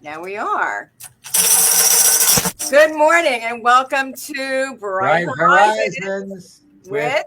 Now we are. Good morning and welcome to Bright Horizons with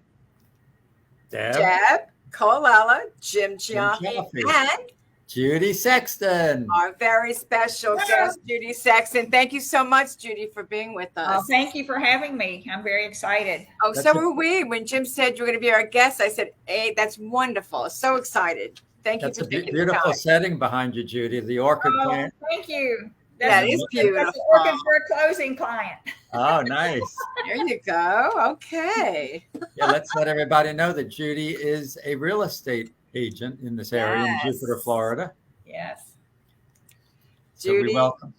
Deb Colella, Jim Chiaffi, and Judy Sexton. Our very special guest, Judy Sexton. Thank you so much, Judy, for being with us. Oh, thank you for having me. I'm very excited. Oh, so were we. When Jim said you're going to be our guest, I said, hey, that's wonderful. So excited. Thank you for taking the time. Beautiful setting behind you, Judy. The orchid plant. Thank you. That is beautiful. That's an orchid for a closing client. Oh, nice. There you go. Okay. Yeah, let's let everybody know that Judy is a real estate agent in this area in Jupiter, Florida. Yes. Judy, so welcome.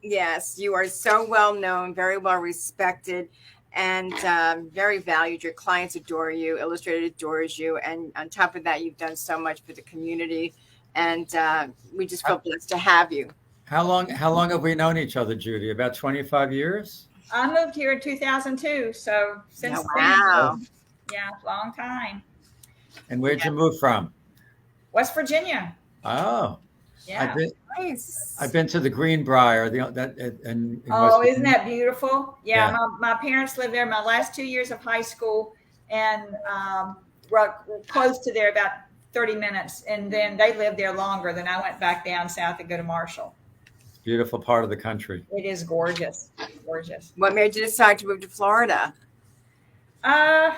Yes, you are so well known, very well respected, and very valued. Your clients adore you. Illustrated adores you, and on top of that, you've done so much for the community, and we just feel blessed to have you. How long have we known each other, Judy? About 25 years? I moved here in 2002, so since wow. then, yeah, long time. And where'd you move from? West Virginia. Oh. Yeah. I've been to the Greenbrier. Isn't that beautiful? Yeah. My parents lived there my last 2 years of high school, and we're close to there, about 30 minutes. And then they lived there longer. Then I went back down south to go to Marshall. Beautiful part of the country. It is gorgeous. Gorgeous. What made you decide to move to Florida? A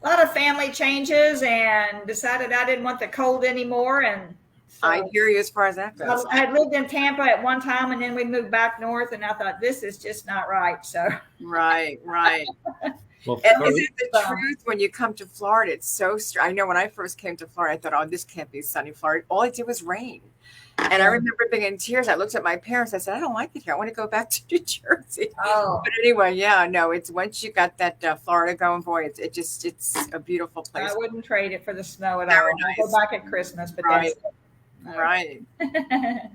lot of family changes, and decided I didn't want the cold anymore. And so I hear you as far as that goes. I had lived in Tampa at one time, and then we moved back north, and I thought, this is just not right. So Right. Well, and is it the truth when you come to Florida? It's so I know when I first came to Florida, I thought, oh, this can't be sunny Florida. All I did was rain. And I remember being in tears. I looked at my parents. I said, I don't like it here. I want to go back to New Jersey. Oh. But anyway, it's once you got that Florida going, boy, it's a beautiful place. I wouldn't trade it for the snow at Very all. nice. I'll go back at Christmas, but Right. that's Right.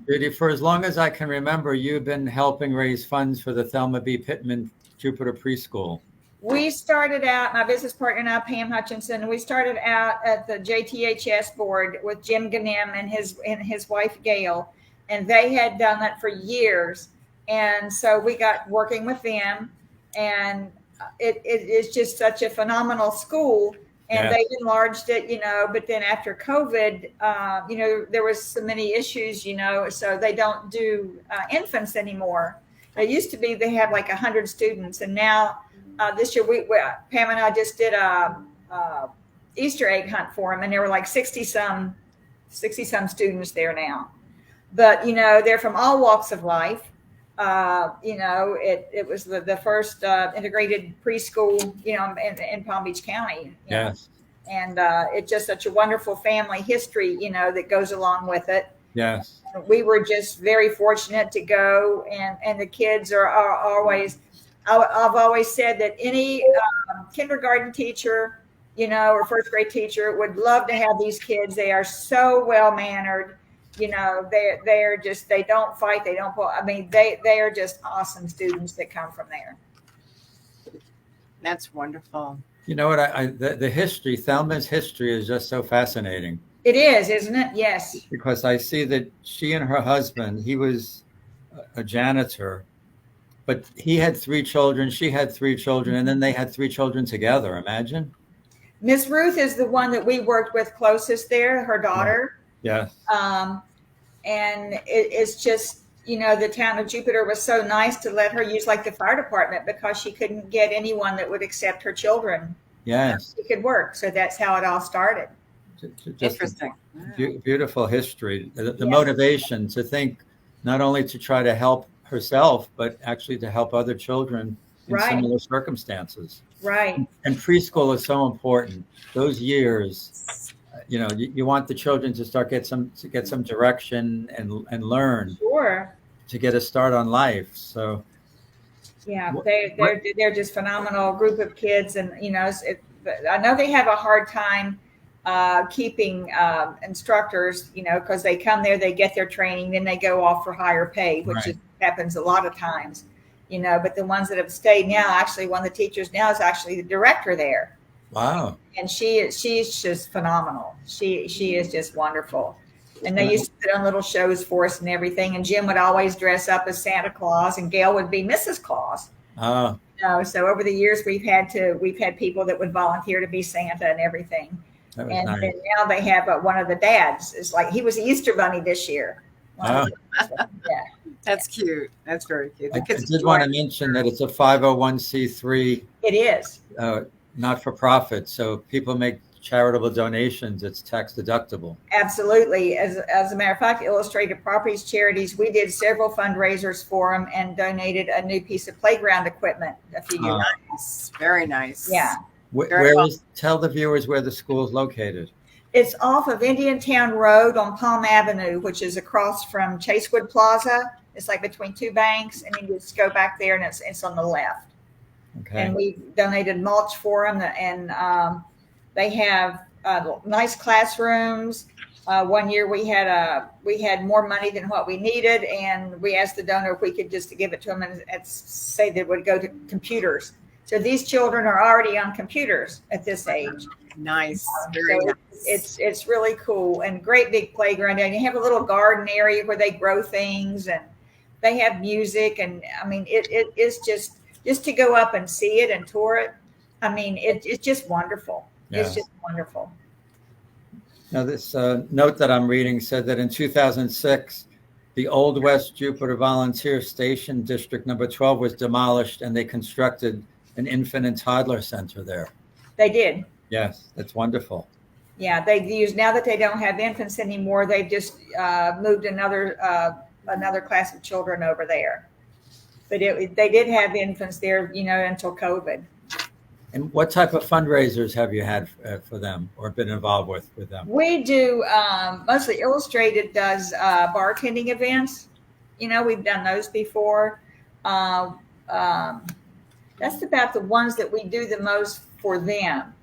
Judy, for as long as I can remember, you've been helping raise funds for the Thelma B. Pittman Jupiter Preschool. We started out, my business partner and I, Pam Hutchinson, we started out at the JTHS board with Jim Ganem and his wife, Gail, and they had done that for years. And so we got working with them, and it is just such a phenomenal school. And they enlarged it, but then after COVID, there was so many issues, so they don't do infants anymore. It used to be they had like 100 students, and now this year Pam and I just did a Easter egg hunt for them, and there were like 60 some students there now. But they're from all walks of life. It was the first integrated preschool, in Palm Beach County. Yes. And it's just such a wonderful family history, that goes along with it. Yes. We were just very fortunate to go, and the kids are always. I've always said that any kindergarten teacher, or first grade teacher would love to have these kids. They are so well mannered. They're just, they don't fight. They don't pull. I mean, they are just awesome students that come from there. That's wonderful. You know what? The history, Thelma's history is just so fascinating. It is, isn't it? Yes. Because I see that she and her husband, he was a janitor, but he had 3 children, she had 3 children, and then they had 3 children together. Imagine. Miss Ruth is the one that we worked with closest there, her daughter. Yes. And it's just, the town of Jupiter was so nice to let her use like the fire department, because she couldn't get anyone that would accept her children. Yes. She could work. So that's how it all started. Just interesting. Beautiful history. The motivation to think not only to try to help herself, but actually to help other children in similar circumstances. Right. And preschool is so important. Those years, you want the children to start get some direction and learn. Sure. To get a start on life. So. Yeah, they're just phenomenal group of kids, and I know they have a hard time keeping instructors, because they come there, they get their training, then they go off for higher pay, which happens a lot of times, but the ones that have stayed now, actually one of the teachers now is actually the director there. Wow. And she's just phenomenal. She is just wonderful. And they used to put on little shows for us and everything. And Jim would always dress up as Santa Claus, and Gail would be Mrs. Claus. Oh, So over the years, we've had people that would volunteer to be Santa and everything. that was And nice. then now they have one of the dads. It's like he was the Easter Bunny this year. Oh. Yeah. That's cute. That's very cute. The I kids did enjoy want to it. mention that it's a 501c3 It is. not for profit. So if people make charitable donations, it's tax deductible. Absolutely. As a matter of fact, Illustrated Properties Charities, we did several fundraisers for them and donated a new piece of playground equipment a few years ago. Nice. Very nice. Yeah. Very well. Tell the viewers where the school is located. It's off of Indiantown Road on Palm Avenue, which is across from Chasewood Plaza. It's like between two banks, and you just go back there, and it's on the left. Okay. And we donated mulch for them, and they have nice classrooms. One year we had more money than what we needed, and we asked the donor if we could just give it to them and say that it would go to computers. So these children are already on computers at this age. Nice. Very So nice. it's really cool, and great big playground. And you have a little garden area where they grow things, and they have music. And I mean, it is just to go up and see it and tour it. I mean, it's just wonderful. Yeah. It's just wonderful. Now, this note that I'm reading said that in 2006, the Old West Jupiter Volunteer Station District number 12 was demolished, and they constructed an infant and toddler center there. They did. Yes, that's wonderful. Yeah, they use, now that they don't have infants anymore, they've just moved another class of children over there. But they did have infants there, until COVID. And what type of fundraisers have you had for them or been involved with them? We do mostly Illustrated does bartending events. We've done those before. That's about the ones that we do the most for them.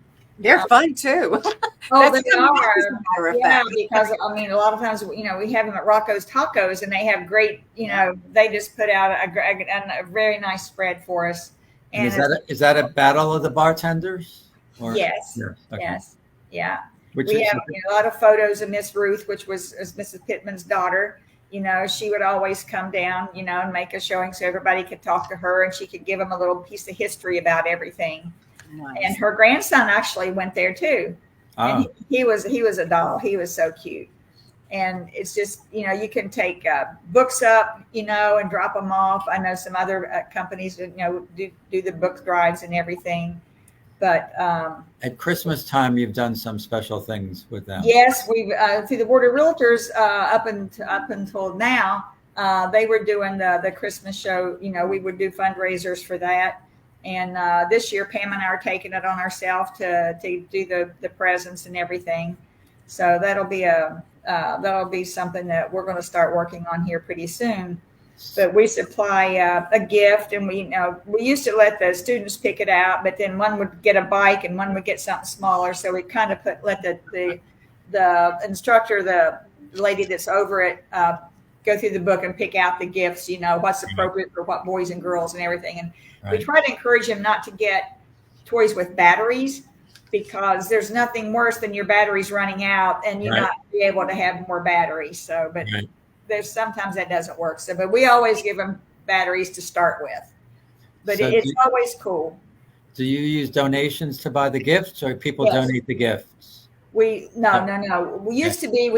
They're fun too. Oh, That's they so nice, are. as a matter of Yeah, fact. because I mean, a lot of times, we have them at Rocco's Tacos, and they have great, they just put out a very nice spread for us. And is that a battle of the bartenders? Or? Yes. Yes. Okay. Yes. Yeah. Which We is, have a lot of photos of Miss Ruth, which was Mrs. Pittman's daughter. She would always come down, and make a showing so everybody could talk to her, and she could give them a little piece of history about everything. Nice. And her grandson actually went there too. ah, And he was a doll. He was so cute. And it's just, you can take books up, and drop them off. I know some other companies that, do the book drives and everything. But at Christmas time, you've done some special things with them. yes, we've through the Board of Realtors up until now, they were doing the Christmas show. We would do fundraisers for that. And this year, Pam and I are taking it on ourselves to do the presents and everything. So that'll be something that we're going to start working on here pretty soon. But we supply a gift, and we used to let the students pick it out, but then one would get a bike and one would get something smaller. So we kind of let the instructor, the lady that's over it, go through the book and pick out the gifts. What's appropriate for what boys and girls and everything. And we try to encourage them not to get toys with batteries, because there's nothing worse than your batteries running out and you not be able to have more batteries. So, but there's sometimes that doesn't work. So, but we always give them batteries to start with. But So it's always cool. Do you use donations to buy the gifts, or people Yes. donate the gifts? No. We used to be,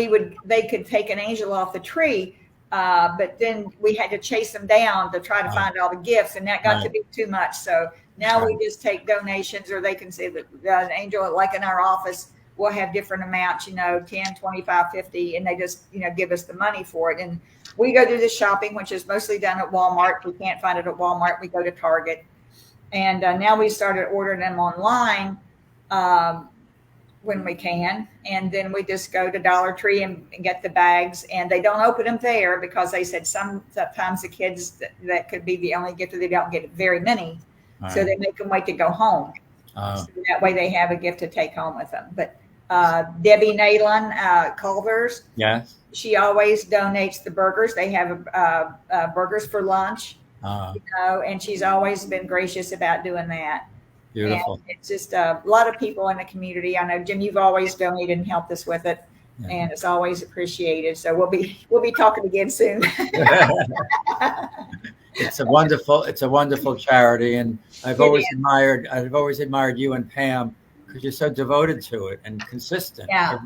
they could take an angel off the tree, but then we had to chase them down to try to find all the gifts, and that got to be too much. So now we just take donations, or they can say that an angel, like in our office, we'll have different amounts, 10, 25, 50, and they just, give us the money for it. And we go do the shopping, which is mostly done at Walmart. We can't find it at Walmart. We go to Target. And now we started ordering them online when we can. And then we just go to Dollar Tree and get the bags. And they don't open them there, because they said sometimes the kids, that could be the only gift, they don't get very many. So they make them wait to go home. So that way they have a gift to take home with them. But Debbie Nayland, Culver's, Yes. she always donates the burgers. They have burgers for lunch, and she's always been gracious about doing that. Beautiful. And it's just a lot of people in the community. I know, Jim, you've always donated and helped us with it. and it's always appreciated. So we'll be talking again soon. It's a wonderful charity, and I've always admired you and Pam because you're so devoted to it and consistent. Yeah.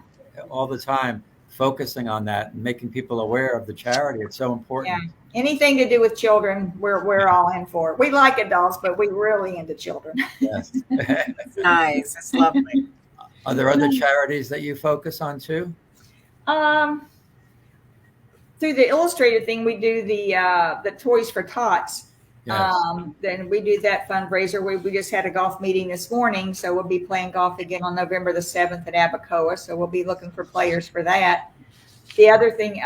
All the time, focusing on that and making people aware of the charity. It's so important. Yeah. Anything to do with children, we're all in for. We like adults, but we're really into children. Yes. It's nice. It's lovely. Are there other charities that you focus on too? Through the illustrated thing, we do the Toys for Tots. Yes. Then we do that fundraiser. We just had a golf meeting this morning, so we'll be playing golf again on November the 7th at Abacoa. So we'll be looking for players for that. The other thing,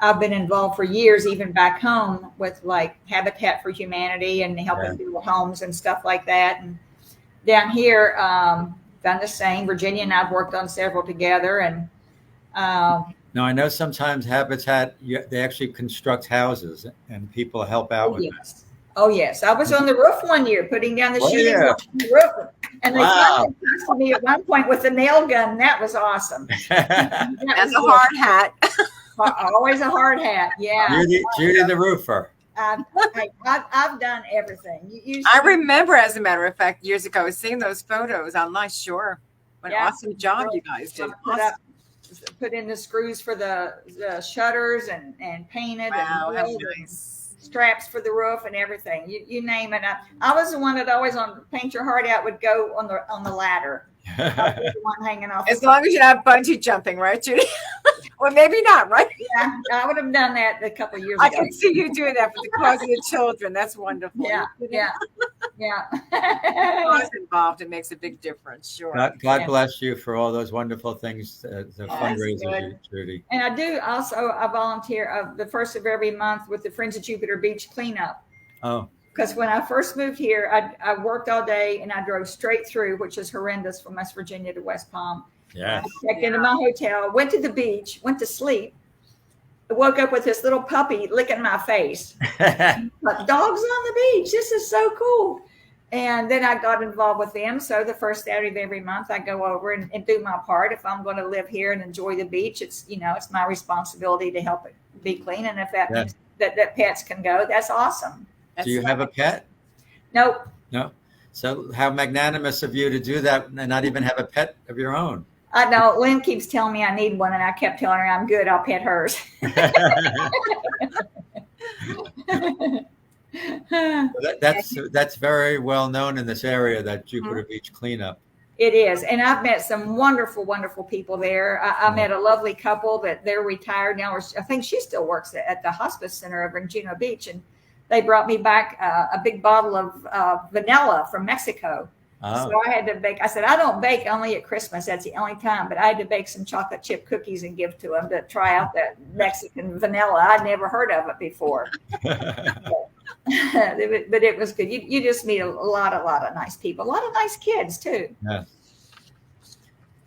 I've been involved for years, even back home, with like Habitat for Humanity and helping build homes and stuff like that. And down here, done the same. Virginia and I've worked on several together. And now I know sometimes Habitat they actually construct houses and people help out with yes. Oh, yes. I was on the roof one year putting down the sheeting on the roof. And they finally tested me at one point with a nail gun. And that was awesome. That's a hard hat. Always a hard hat. Yeah. Judy the roofer. I've done everything. I remember, as a matter of fact, years ago, seeing those photos online. Sure. What an awesome job you guys did. Put in the screws for the shutters and painted. Wow, and nice. Straps for the roof and everything. You name it. I was the one that always on Paint Your Heart Out would go on the ladder. I was the one hanging off. As long as you're not bungee jumping, right, Judy? Well, maybe not, right? Yeah, I would have done that a couple of years ago. I can see you doing that for the cause of the children. That's wonderful. Yeah. Who's involved, it makes a big difference. Sure. God bless you for all those wonderful things, the fundraisers, Judy. And I do also I volunteer the first of every month with the Friends of Jupiter Beach cleanup. Oh. Because when I first moved here, I worked all day and I drove straight through, which is horrendous, from West Virginia to West Palm. Yeah. I checked into my hotel, went to the beach, went to sleep. I woke up with this little puppy licking my face. But dogs on the beach. This is so cool. And then I got involved with them. So the first Saturday of every month, I go over and do my part. If I'm going to live here and enjoy the beach, it's my responsibility to help it be clean. And if that means that pets can go, that's awesome. Do you have a pet? Nope. No. So how magnanimous of you to do that and not even have a pet of your own. I know. Lynn keeps telling me I need one, and I kept telling her I'm good. I'll pet hers. That's very well known in this area, that Jupiter Beach cleanup. It is. And I've met some wonderful, wonderful people there. I met a lovely couple that they're retired now. I think she still works at the hospice center over in Juno Beach. And they brought me back a big bottle of vanilla from Mexico. Oh. So I had to bake. I said, I don't bake only at Christmas. That's the only time. But I had to bake some chocolate chip cookies and give to them to try out that Mexican vanilla. I'd never heard of it before. But it was good. You just meet a lot of nice people, a lot of nice kids too. Yeah.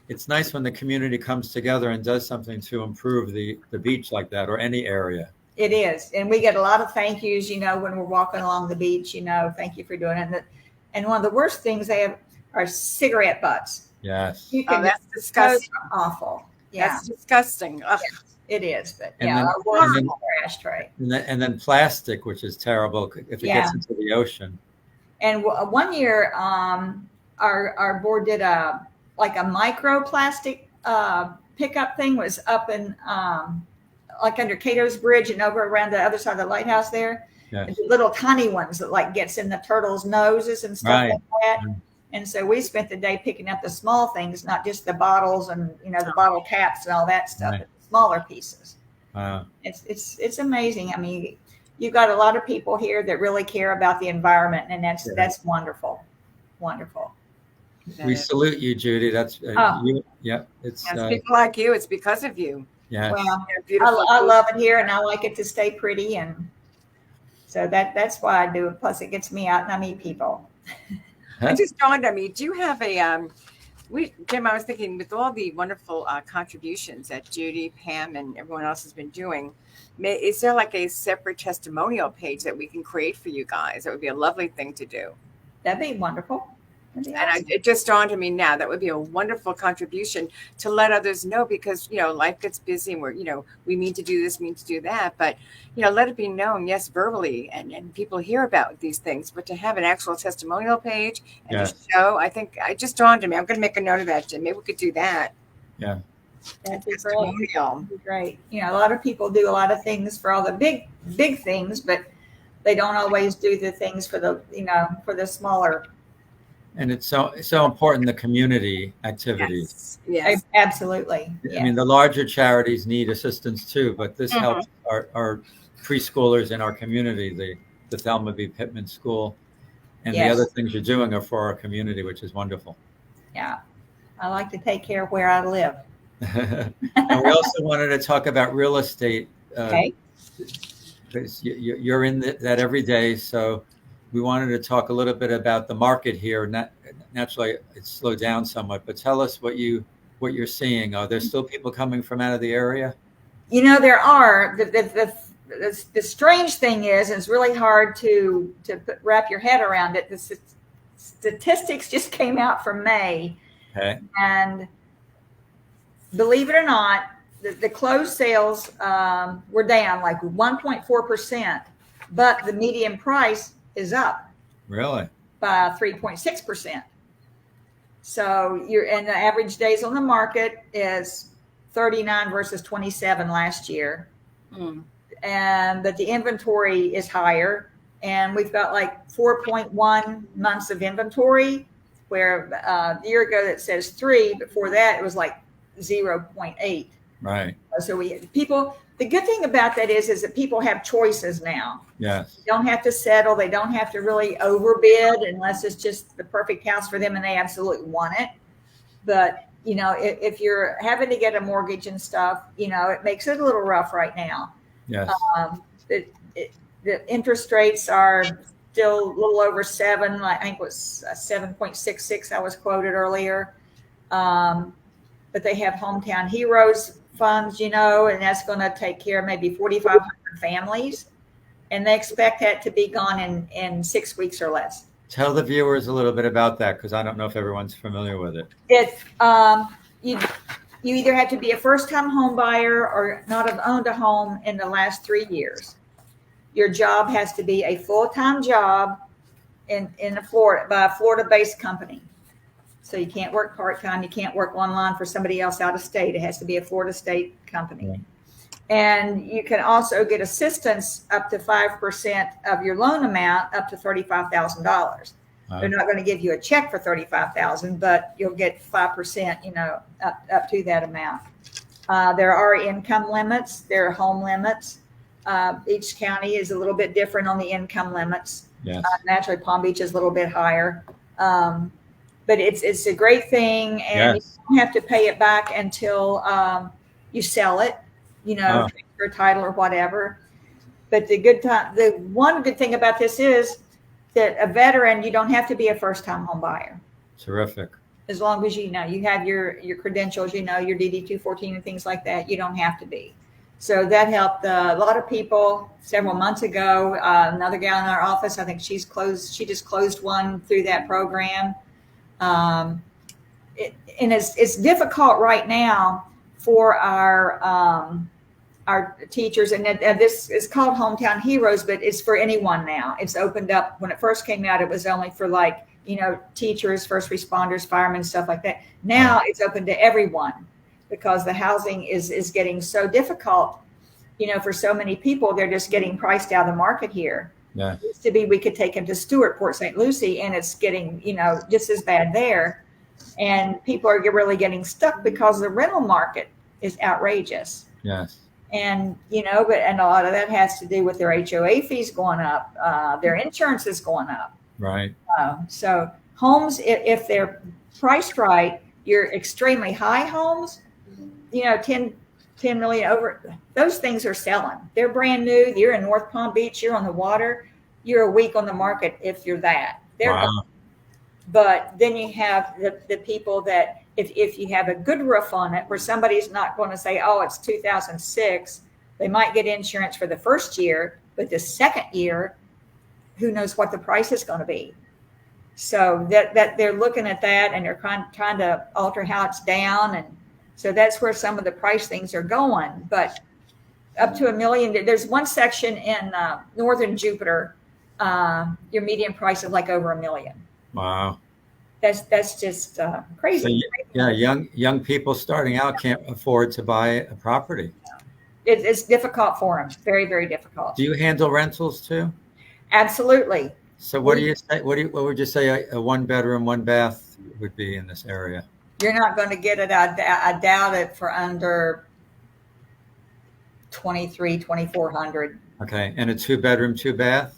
It's nice when the community comes together and does something to improve the beach like that, or any area. It is. And we get a lot of thank yous, when we're walking along the beach, thank you for doing it. And one of the worst things they have are cigarette butts. Yes. That's disgusting. Awful. Yeah. That's disgusting. Yes, it is. But and a wonderful ashtray. And then plastic, which is terrible if it gets into the ocean. And one year, our board did a microplastic pickup thing. Was up in like under Cato's Bridge and over around the other side of the lighthouse there. Yes. The little tiny ones that gets in the turtles' noses and stuff like that. Mm-hmm. And so we spent the day picking up the small things, not just the bottles and the bottle caps and all that stuff, but the smaller pieces. Wow. It's amazing. I mean, you've got a lot of people here that really care about the environment, and that's wonderful. Wonderful. We salute you, Judy. That's you. Yeah, it's people like you. It's because of you. Yeah. Well, I love it here, and I like it to stay pretty, and so that's why I do it. Plus, it gets me out and I meet people. It just dawned on me. Do you have a Jim? I was thinking, with all the wonderful contributions that Judy, Pam, and everyone else has been doing, is there like a separate testimonial page that we can create for you guys? That would be a lovely thing to do. That'd be wonderful. That'd be And awesome. it just dawned on me now that would be a wonderful contribution to let others know, because life gets busy and we mean to do this, mean to do that, but let it be known, yes, verbally, and people hear about these things, but to have an actual testimonial page and Yes. to show, I think it just dawned on me. I'm going to make a note of that, Jim. Maybe we could do that. Yeah. That'd be great. Testimonial. That'd be great. A lot of people do a lot of things for all the big things, but they don't always do the things for the smaller. And it's so important, the community activities. Yes. Absolutely. Yeah. I mean, the larger charities need assistance too, but this helps our preschoolers in our community, the Thelma B. Pittman School, and the other things you're doing are for our community, which is wonderful. Yeah. I like to take care of where I live. And we also wanted to talk about real estate. Okay. Because you're in that every day. So we wanted to talk a little bit about the market here. Naturally, it's slowed down somewhat, but tell us what you're seeing. Are there still people coming from out of the area? There are. The strange thing is, and it's really hard to wrap your head around it. The statistics just came out for May. Okay. And believe it or not, the closed sales were down like 1.4%, but the median price is up. Really? By 3.6%. So and the average days on the market is 39 versus 27 last year. But the inventory is higher, and we've got like 4.1 months of inventory, where a year ago it says 3. Before that it was like 0.8. Right. So the good thing about that is that people have choices now. Yes. They don't have to settle. They don't have to really overbid unless it's just the perfect house for them and they absolutely want it. But, if you're having to get a mortgage and stuff, it makes it a little rough right now. Yes. The interest rates are still a little over 7. I think it was 7.66 I was quoted earlier. But they have Hometown Heroes funds, and that's going to take care of maybe 4,500 families. And they expect that to be gone in 6 weeks or less. Tell the viewers a little bit about that, because I don't know if everyone's familiar with it. You either have to be a first-time home buyer or not have owned a home in the last 3 years. Your job has to be a full-time job in Florida by a Florida-based company. So you can't work part-time. You can't work online for somebody else out of state. It has to be a Florida state company. Yeah. And you can also get assistance up to 5% of your loan amount, up to $35,000. They're not going to give you a check for $35,000, but you'll get 5%, up to that amount. There are income limits. There are home limits. Each county is a little bit different on the income limits. Yes. Naturally, Palm Beach is a little bit higher. But it's a great thing, and Yes. you don't have to pay it back until you sell it, for a title or whatever. But the one good thing about this is that a veteran, you don't have to be a first-time home buyer. Terrific. As long as you have your credentials, your DD 214 and things like that, you don't have to be. So that helped a lot of people several months ago. Another gal in our office, I think she just closed one through that program. And it's difficult right now for our teachers, and this is called Hometown Heroes, but it's for anyone now. It's opened up. When it first came out, it was only for teachers, first responders, firemen, stuff like that. Now it's open to everyone, because the housing is getting so difficult, for so many people. They're just getting priced out of the market here. Yeah. It used to be we could take them to Stewart, Port St. Lucie, and it's getting, just as bad there. And people are really getting stuck because the rental market is outrageous. Yes. And, and a lot of that has to do with their HOA fees going up. Their insurance is going up. Right. So homes, if they're priced right, your extremely high homes, 10 million over, those things are selling. They're brand new. You're in North Palm Beach. You're on the water. You're a week on the market if you're that. Wow. But then you have the people that if you have a good roof on it, where somebody's not going to say, oh, it's 2006, they might get insurance for the first year, but the second year, who knows what the price is going to be. So that they're looking at that and they're trying to alter how it's down. And so that's where some of the price things are going. But up to $1 million, there's one section in northern Jupiter, your median price is like over $1 million. Wow. That's just crazy. So, young people starting out can't afford to buy a property. It's difficult for them. Very, very difficult. Do you handle rentals too? Absolutely. So what do you say? What would you say a 1-bedroom, 1-bath would be in this area? You're not going to get it. I doubt it for under 2,400. Okay, and a 2-bedroom, 2-bath?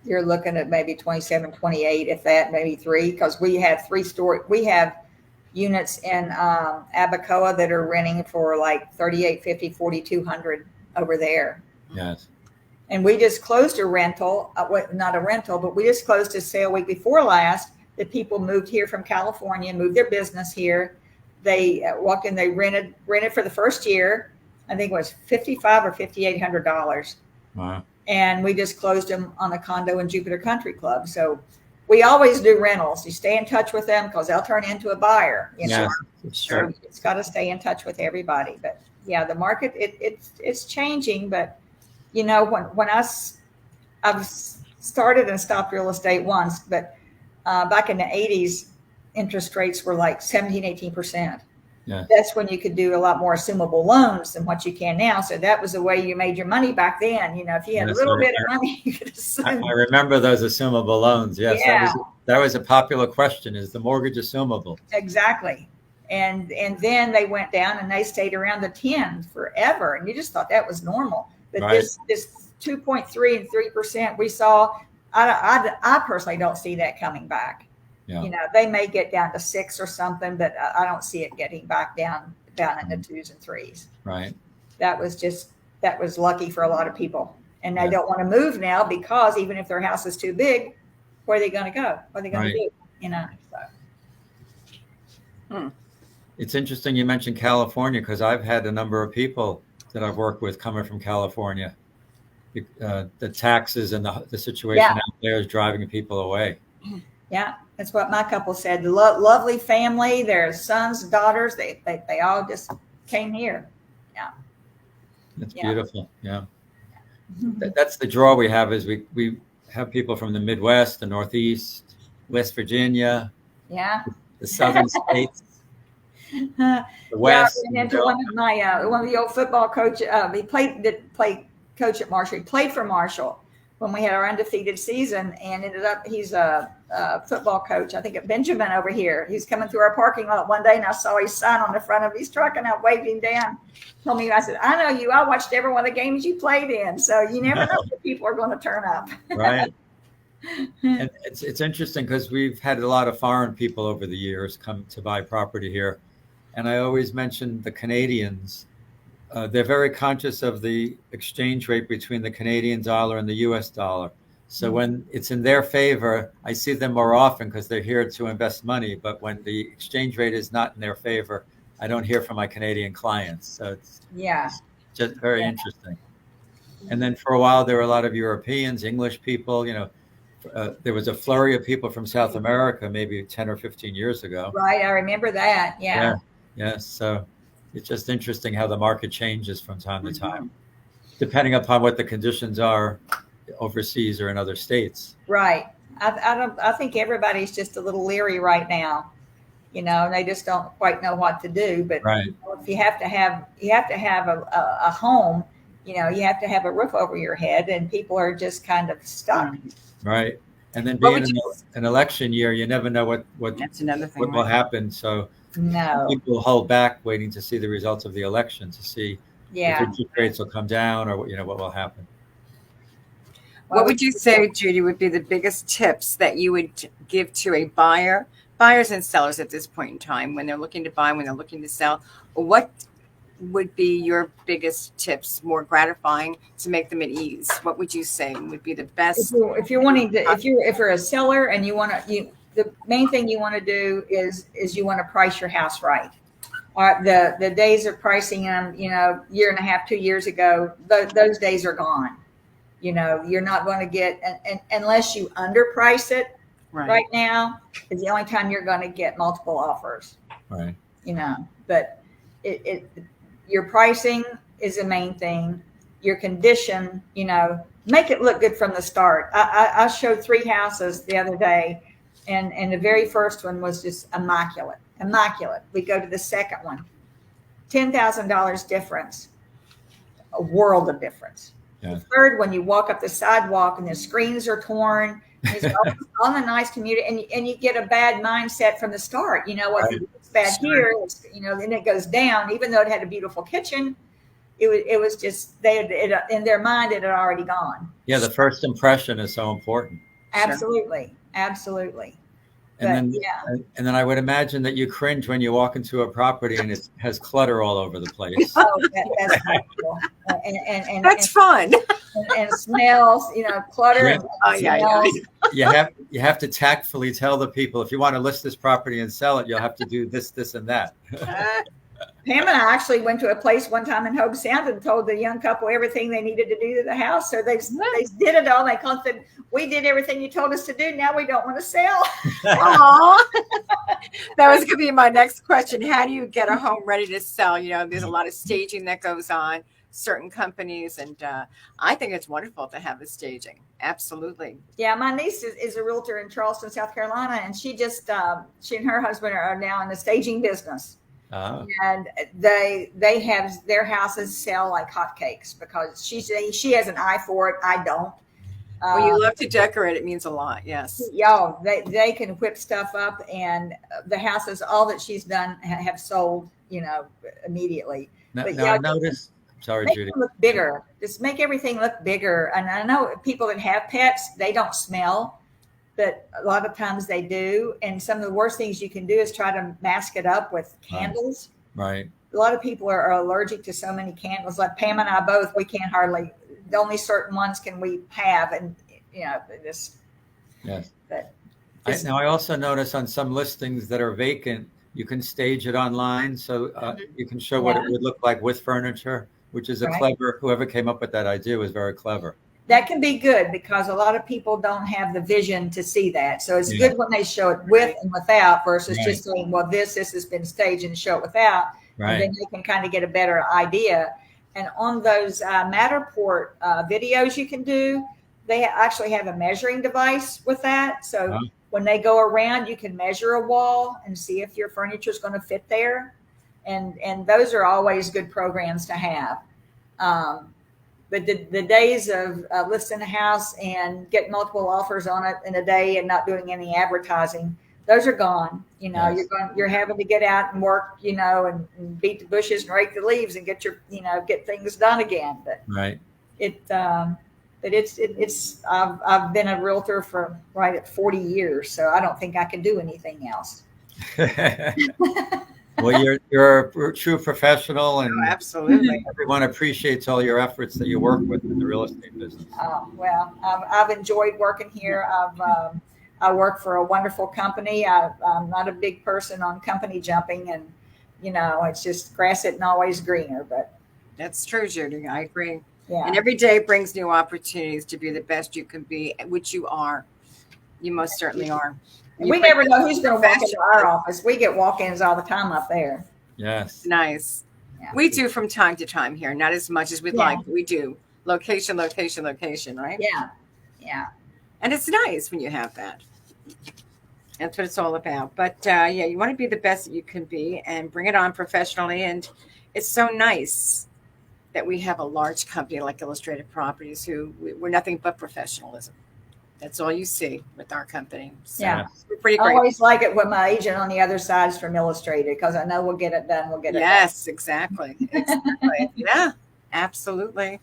You're looking at maybe 27, 28, if that, maybe 3, because we have 3-story. We have units in Abacoa that are renting for like 3,850, 4,200 over there. Yes. And we just closed a rental, not a rental, but we just closed a sale week before last. The people moved here from California, moved their business here. They walked in, they rented for the first year. I think it was $5,500 or $5,800. Wow. And we just closed them on a condo in Jupiter Country Club. So we always do rentals. You stay in touch with them because they'll turn into a buyer. You know? Yes, sure. So it's got to stay in touch with everybody. But yeah, the market it's changing. But you know, when I've started and stopped real estate once, but back in the 80s, interest rates were like 17, 18%. Yeah. That's when you could do a lot more assumable loans than what you can now. So that was the way you made your money back then. You know, if you had a little bit of money, you could assume. I remember those assumable loans. Yes, Yeah. that was a popular question. Is the mortgage assumable? Exactly. And then they went down and they stayed around the 10 forever. And you just thought that was normal. But Right. this 2.3 and 3% we saw, I personally don't see that coming back. Yeah. You know, they may get down to 6 or something, but I don't see it getting back down in the 2s and 3s. Right. That was lucky for a lot of people. And they Yeah. don't want to move now because even if their house is too big, where are they going to go? What are they going Right. to do? You know, so. It's interesting you mentioned California because I've had a number of people that I've worked with coming from California. The taxes and the situation Yeah. out there is driving people away. Yeah, that's what my couple said. Lovely family, their sons, daughters, they all just came here. It's Yeah. beautiful. Yeah. That's the draw we have is we have people from the Midwest, the Northeast, West Virginia, Yeah. the Southern states, the Yeah, West. I ran into one of the old football coach. He played coach at Marshall. He played for Marshall when we had our undefeated season, and ended up he's a football coach. I think at Benjamin over here. He's coming through our parking lot one day, and I saw his sign on the front of his truck, and I waved him down. Told me, I said, "I know you. I watched every one of the games you played in, so you never know if people are going to turn up." Right. And it's interesting because we've had a lot of foreign people over the years come to buy property here. And I always mention the Canadians. They're very conscious of the exchange rate between the Canadian dollar and the US dollar. So when it's in their favor, I see them more often because they're here to invest money. But when the exchange rate is not in their favor, I don't hear from my Canadian clients. So it's just very interesting. And then for a while, there were a lot of Europeans, English people, you know, there was a flurry of people from South America, maybe 10 or 15 years ago. Right, I remember that. Yeah. Yes. So it's just interesting how the market changes from time to time, depending upon what the conditions are overseas or in other states. Right. I think everybody's just a little leery right now, you know, and they just don't quite know what to do. But Right. you know, if you have to have a home, you know, you have to have a roof over your head, and people are just kind of stuck. Right. And then What being would an election year, you never know what That's another thing. what will happen. So No. people hold back waiting to see the results of the election to see Yeah. if interest rates will come down or, you know, what will happen. What would you say, Judy, would be the biggest tips that you would give to a buyers and sellers at this point in time when they're looking to buy, when they're looking to sell? What would be your biggest tips, more gratifying to make them at ease? What would you say would be the best? If you're wanting to, if you're a seller and you want to, the main thing you want to do is you want to price your house right. The days of pricing them, you know, year and a half, 2 years ago, those days are gone. You know, you're not going to get, and unless you underprice it, right now is the only time you're going to get multiple offers. Right. You know, but your pricing is the main thing. Your condition, you know, make it look good from the start. I showed 3 houses the other day, and the very first one was just immaculate. We go to the second one, $10,000 difference, a world of difference. Yeah. The third one, you walk up the sidewalk and the screens are torn. It's all in a nice community, and you get a bad mindset from the start. You know what? Right. It's bad here, you know, then it goes down. Even though it had a beautiful kitchen, it was just in their mind it had already gone. Yeah, the first impression is so important. Absolutely, absolutely. And then I would imagine that you cringe when you walk into a property and it has clutter all over the place. Oh, that's cool. And that's fun. And smells, you know, clutter. Yeah. You have to tactfully tell the people, if you want to list this property and sell it, you'll have to do this, this, and that. Pam and I actually went to a place one time in Hobe Sound and told the young couple everything they needed to do to the house. So they did it all. They said, we did everything you told us to do. Now we don't want to sell. Aww. That was going to be my next question. How do you get a home ready to sell? You know, there's a lot of staging that goes on, certain companies. And I think it's wonderful to have the staging. Absolutely. Yeah. My niece is a realtor in Charleston, South Carolina. And she and her husband are now in the staging business. Oh. And they have their houses sell like hotcakes because she has an eye for it. I don't. Well, you love to decorate. It means a lot. Yes. Yeah, they can whip stuff up, and the houses, all that she's done, have sold. You know, immediately. Now I noticed. Sorry, make Judy. Them look bigger. Just make everything look bigger. And I know people that have pets, they don't smell. But a lot of times they do. And some of the worst things you can do is try to mask it up with candles. Right. A lot of people are allergic to so many candles. Like Pam and I both, we can't hardly, only certain ones can we have. And, you know, this. Yes. But Now, I also notice on some listings that are vacant, you can stage it online. So you can show what it would look like with furniture, which is whoever came up with that idea was very clever. That can be good because a lot of people don't have the vision to see that. So it's good when they show it with and without versus just saying, well, this has been staged and show it without. Right. And then you can kind of get a better idea. And on those Matterport videos you can do, they actually have a measuring device with that. So when they go around, you can measure a wall and see if your furniture is going to fit there. And those are always good programs to have. But the days of listing a house and getting multiple offers on it in a day and not doing any advertising, those are gone. You know, you're having to get out and work, you know, and beat the bushes and rake the leaves and get get things done again. But I've been a realtor for at 40 years, so I don't think I can do anything else. Well, you're a true professional, and absolutely, everyone appreciates all your efforts that you work with in the real estate business. Oh, well, I've enjoyed working here. I work for a wonderful company. I'm not a big person on company jumping, and you know, it's just grass isn't always greener. But that's true, Judy. I agree. Yeah. And every day brings new opportunities to be the best you can be, which you are. You most certainly are. We never know who's going to walk into our office. We get walk-ins all the time up there. Yes. Nice. Yeah. We do from time to time here. Not as much as we'd like, but we do. Location, location, location, right? Yeah. Yeah. And it's nice when you have that. That's what it's all about. But you want to be the best that you can be and bring it on professionally. And it's so nice that we have a large company like Illustrated Properties we're nothing but professionalism. That's all you see with our company. So we're pretty great. I always like it when my agent on the other side is from Illustrated because I know we'll get it done. We'll get it done. Yes, exactly. Yeah, absolutely.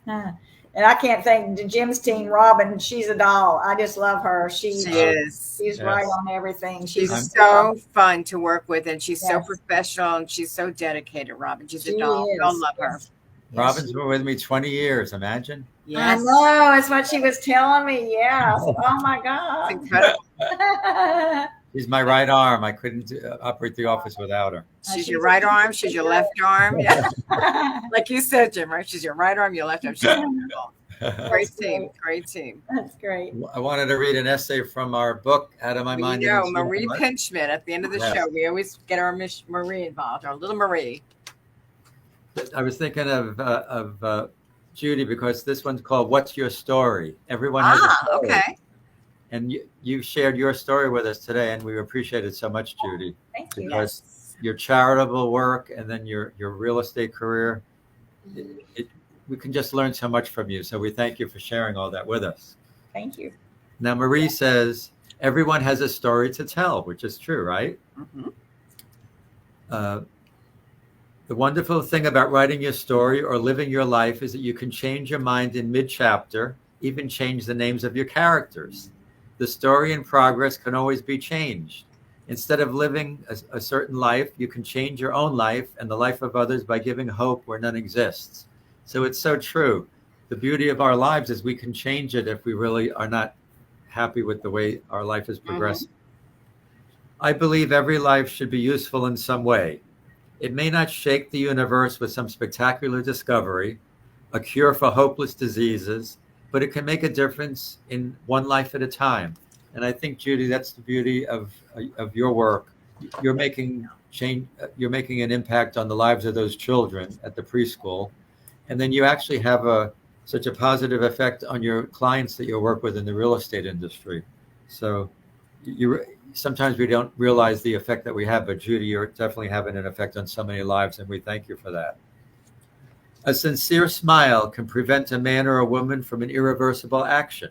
And I can't thank Jim's team, Robin. She's a doll. I just love her. She is. She's right on everything. She's so fun to work with, and she's so professional, and she's so dedicated, Robin. She's a doll. We all love her. Robin's been with me 20 years, imagine. Yes. I know. That's what she was telling me. Yeah. Oh, my God. It's incredible. She's my right arm. I couldn't operate the office without her. She's your right arm. She's your left arm. Yeah. Like you said, Jim, right? She's your right arm, your left arm. She's Great team. Great team. That's great. I wanted to read an essay from our book, Out of My We Mind. know Into Marie My Life. Pinchman at the end of the Yes. show. We always get our Marie involved, our little Marie. I was thinking of Judy, because this one's called "What's Your Story?" Everyone has a story. Okay. And you shared your story with us today, and we appreciate it so much, Judy. Thank you. Because your charitable work and then your real estate career, we can just learn so much from you. So we thank you for sharing all that with us. Thank you. Now, Marie says, everyone has a story to tell, which is true, right? Mm-hmm. The wonderful thing about writing your story or living your life is that you can change your mind in mid-chapter, even change the names of your characters. The story in progress can always be changed. Instead of living a certain life, you can change your own life and the life of others by giving hope where none exists. So it's so true. The beauty of our lives is we can change it if we really are not happy with the way our life is progressing. I believe every life should be useful in some way. It may not shake the universe with some spectacular discovery, a cure for hopeless diseases, but it can make a difference in one life at a time. And I think, Judy, that's the beauty of your work. You're making change. You're making an impact on the lives of those children at the preschool, and then you actually have such a positive effect on your clients that you work with in the real estate industry. So, sometimes we don't realize the effect that we have, but Judy, you're definitely having an effect on so many lives, and we thank you for that. A sincere smile can prevent a man or a woman from an irreversible action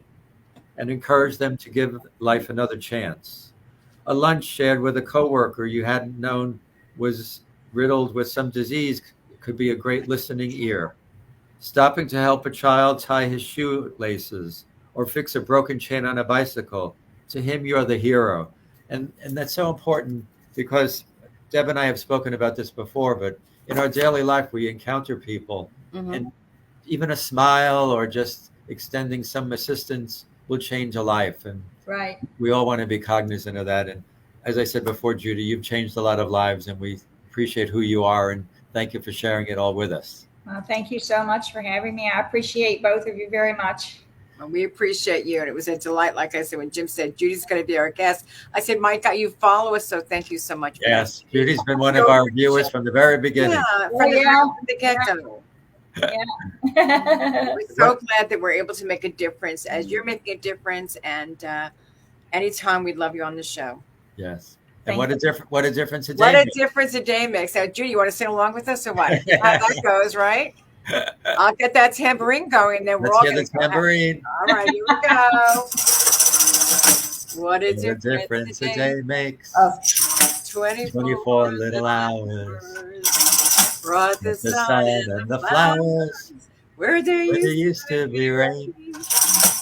and encourage them to give life another chance. A lunch shared with a coworker you hadn't known was riddled with some disease could be a great listening ear. Stopping to help a child tie his shoelaces or fix a broken chain on a bicycle, to him you're the hero. And that's so important, because Deb and I have spoken about this before, but in our daily life, we encounter people, and even a smile or just extending some assistance will change a life. And Right. we all want to be cognizant of that. And as I said before, Judy, you've changed a lot of lives, and we appreciate who you are. And thank you for sharing it all with us. Well, thank you so much for having me. I appreciate both of you very much. Well, we appreciate you. And it was a delight. Like I said, when Jim said Judy's going to be our guest, I said, Mike, you follow us. So thank you so much. For Yes, that. Judy's been one of our viewers from the very beginning. Yeah, from the get-go. Yeah. We're so glad that we're able to make a difference, as you're making a difference. And anytime, we'd love you on the show. Yes. And what a difference a day What a makes. difference a day makes. So, Judy, you want to sing along with us or what? How that goes, right? I'll get that tambourine going, then we're Let's all get going the tambourine. All right, here we go. What a What a difference a day makes. 24 little hours. Brought the sun and the flowers. Where there used to be rain.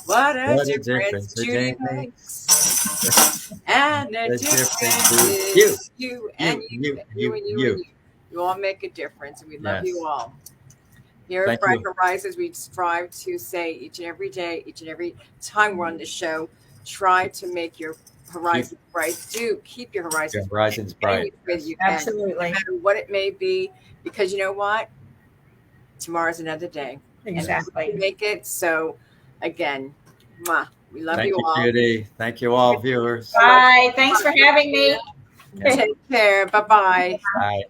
What a difference Judy makes. And the difference is you and you. You all make a difference, and we love you all. Here at Bright Horizons, we strive to say each and every day, each and every time we're on the show, try to make your horizons bright. Do keep your horizons bright. Absolutely. No matter what it may be, because you know what? Tomorrow's another day. Exactly. And make it. So, again, we love Thank you all. Thank you, Judy. Thank you all, viewers. Bye. Thanks for having me. Take care. Bye-bye. Bye.